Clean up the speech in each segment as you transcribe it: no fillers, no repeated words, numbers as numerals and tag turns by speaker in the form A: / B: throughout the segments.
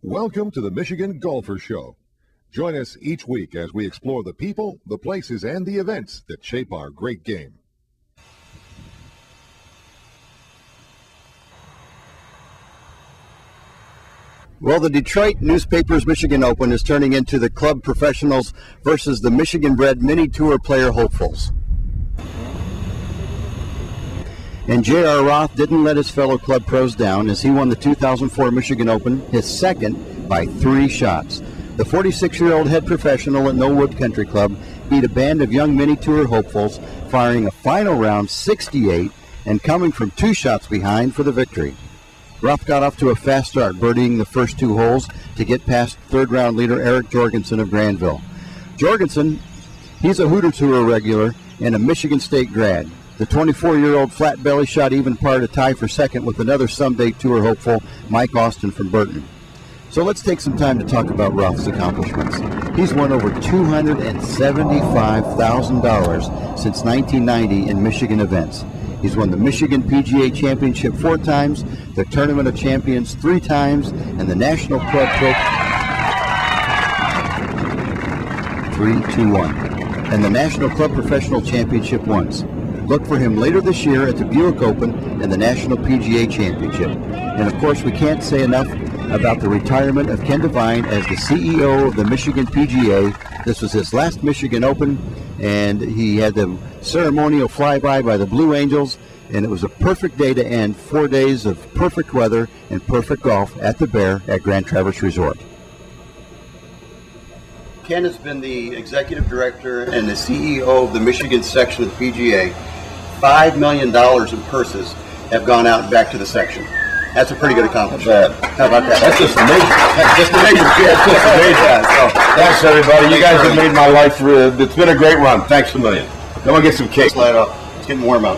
A: Welcome to the Michigan Golfer Show. Join us each week as we explore the people, the places, and the events that shape our great game.
B: Well, the Detroit newspaper's Michigan Open is turning into the club professionals versus the Michigan-bred mini tour player hopefuls. And J.R. Roth didn't let his fellow club pros down as he won the 2004 Michigan Open, his second, by 3 shots. The 46-year-old head professional at Knollwood Country Club beat a band of young mini tour hopefuls, firing a final round 68 and coming from 2 shots behind for the victory. Roth got off to a fast start, birdieing the first 2 holes to get past third-round leader Eric Jorgensen of Granville. Jorgensen, he's a Hooter Tour regular and a Michigan State grad. The 24-year-old flat belly shot even par to tie for second with another someday tour hopeful, Mike Austin from Burton. So let's take some time to talk about Roth's accomplishments. He's won over $275,000 since 1990 in Michigan events. He's won the Michigan PGA Championship 4 times, the Tournament of Champions 3 times, and the National Club Trophy 3-2-1, and the National Club Professional Championship once. Look for him later this year at the Buick Open and the National PGA Championship. And of course, we can't say enough about the retirement of Ken Devine as the CEO of the Michigan PGA. This was his last Michigan Open, and he had the ceremonial flyby by the Blue Angels, and it was a perfect day to end 4 days of perfect weather and perfect golf at the Bear at Grand Traverse Resort. Ken has been the executive director and the CEO of the Michigan section of the PGA. $5 million in purses have gone out and back to the section. That's a pretty good accomplishment. How about that?
C: That's just amazing. That's just amazing. That's just amazing. So, thanks, everybody. You guys have made my life. It's been a great run. Thanks a million. Then we'll get some cake.
B: Slide off. It's getting warm out.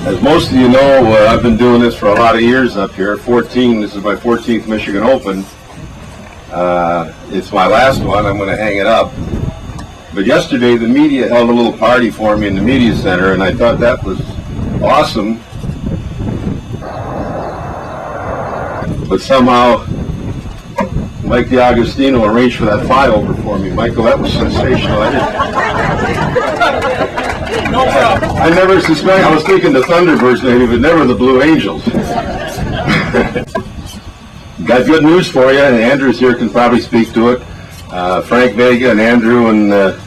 C: As most of you know, I've been doing this for a lot of years up here. 14. This is my 14th Michigan Open. It's my last one. I'm going to hang it up. But yesterday, the media held a little party for me in the media center, and I thought that was awesome. But somehow, Mike DiAgostino arranged for that flyover for me. Michael, that was sensational. I never suspected. I was thinking the Thunderbirds maybe, but never the Blue Angels. Got good news for you, and Andrew's here, can probably speak to it. Frank Vega and Andrew and the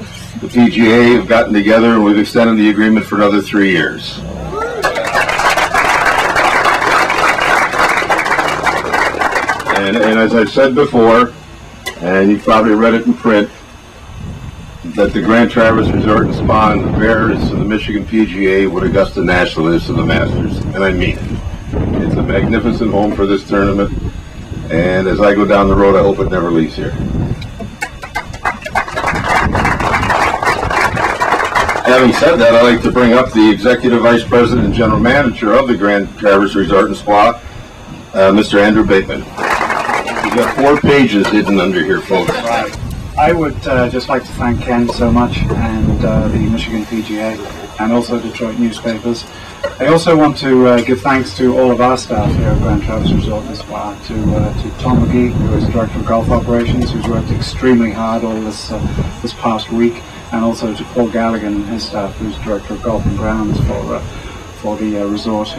C: PGA have gotten together, and we've extended the agreement for another 3 years. And as I've said before, and you've probably read it in print, that the Grand Traverse Resort and Spa and the Bears of the Michigan PGA what Augusta National is to the Masters, and I mean it. It's a magnificent home for this tournament, and as I go down the road, I hope it never leaves here. Having said that, I'd like to bring up the Executive Vice President and General Manager of the Grand Traverse Resort and Spa, Mr. Andrew Bateman. We've got 4 pages hidden under here, folks.
D: Right. I would just like to thank Ken so much, and the Michigan PGA, and also Detroit newspapers. I also want to give thanks to all of our staff here at Grand Traverse Resort and Spa, to Tom McGee, who is Director of Golf Operations, who's worked extremely hard all this past week, and also to Paul Gallagher and his staff, who's Director of Golf and Grounds for the resort,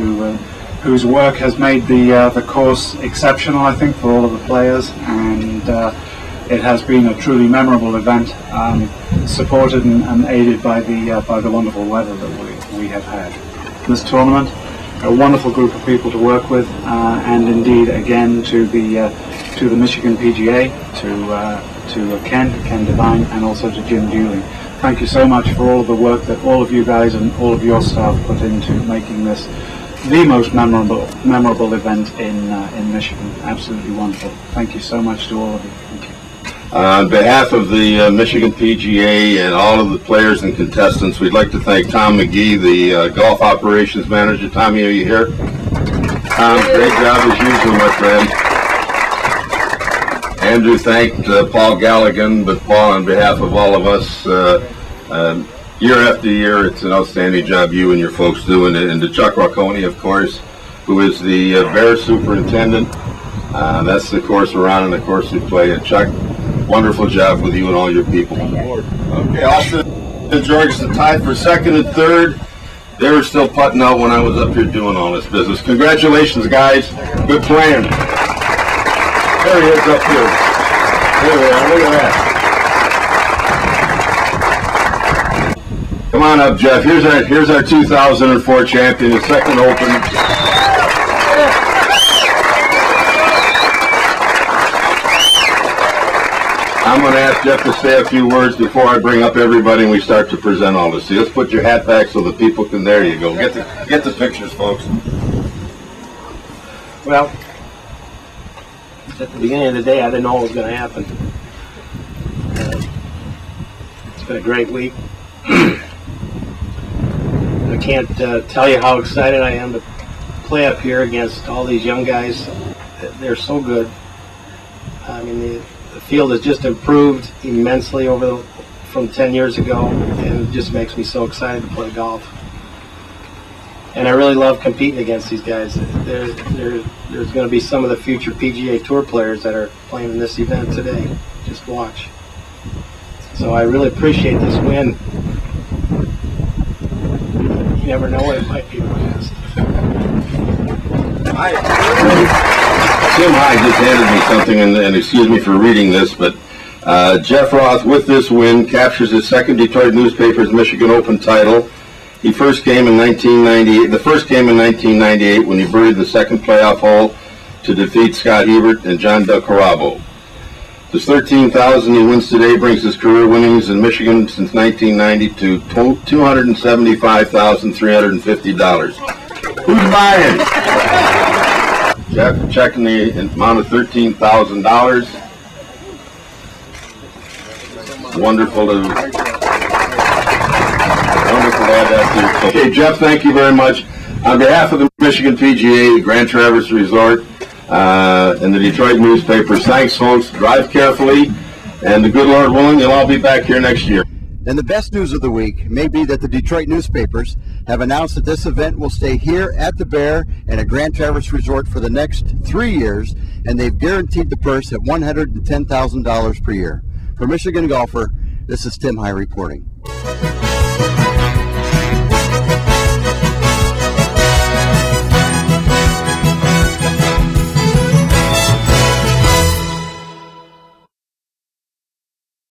D: whose work has made the course exceptional, I think, for all of the players, and it has been a truly memorable event, supported and aided by the wonderful weather that we have had. This tournament, a wonderful group of people to work with, and indeed again to the Michigan PGA, to Ken Devine, and also to Jim Dewey. Thank you so much for all of the work that all of you guys and all of your staff put into making this the most memorable event in Michigan. Absolutely wonderful. Thank you so much to all of you. Thank you.
C: On behalf of the Michigan PGA and all of the players and contestants, we'd like to thank Tom McGee, the Golf Operations Manager. Tommy, are you here? Tom, great job as usual, my friend. Andrew thanked Paul Gallagher, but Paul, on behalf of all of us, year after year, it's an outstanding job you and your folks do, and to Chuck Rocconi, of course, who is the Bears superintendent. That's the course we're on and the course we play. And Chuck, wonderful job with you and all your people. Okay, Austin and Jorgensen tied for second and third. They were still putting out when I was up here doing all this business. Congratulations, guys. Good plan. There he is up here. There we are. Look at that. Come on up, Jeff. Here's our 2004 champion, the second Open. I'm going to ask Jeff to say a few words before I bring up everybody and we start to present all this. See, let's put your hat back so the people can. There you go. Get the pictures, folks.
E: Well, at the beginning of the day, I didn't know what was going to happen. It's been a great week. I can't tell you how excited I am to play up here against all these young guys. They're so good. I mean, the field has just improved immensely from 10 years ago, and it just makes me so excited to play golf. And I really love competing against these guys. There's going to be some of the future PGA Tour players that are playing in this event today. Just watch. So I really appreciate this win. You never know what it might be last.
C: Tim Hygh just handed me something, and excuse me for reading this, but Jeff Roth, with this win, captures his second Detroit newspaper's Michigan Open title. He first came in 1998. The first came in 1998 when he birdied the second playoff hole to defeat Scott Hebert and John Del Corrabo. His 13,000 he wins today brings his career winnings in Michigan since 1990 to $275,350. Who's buying? Jeff, checking the amount of $13,000. Wonderful to add that to. Okay, Jeff, thank you very much. On behalf of the Michigan PGA, the Grand Traverse Resort, and the Detroit newspapers, thanks, folks. Drive carefully, and the good Lord willing, you'll all be back here next year.
B: And the best news of the week may be that the Detroit newspapers have announced that this event will stay here at the Bear and at Grand Traverse Resort for the next 3 years, and they've guaranteed the purse at $110,000 per year. For Michigan Golfer, this is Tim Hygh reporting.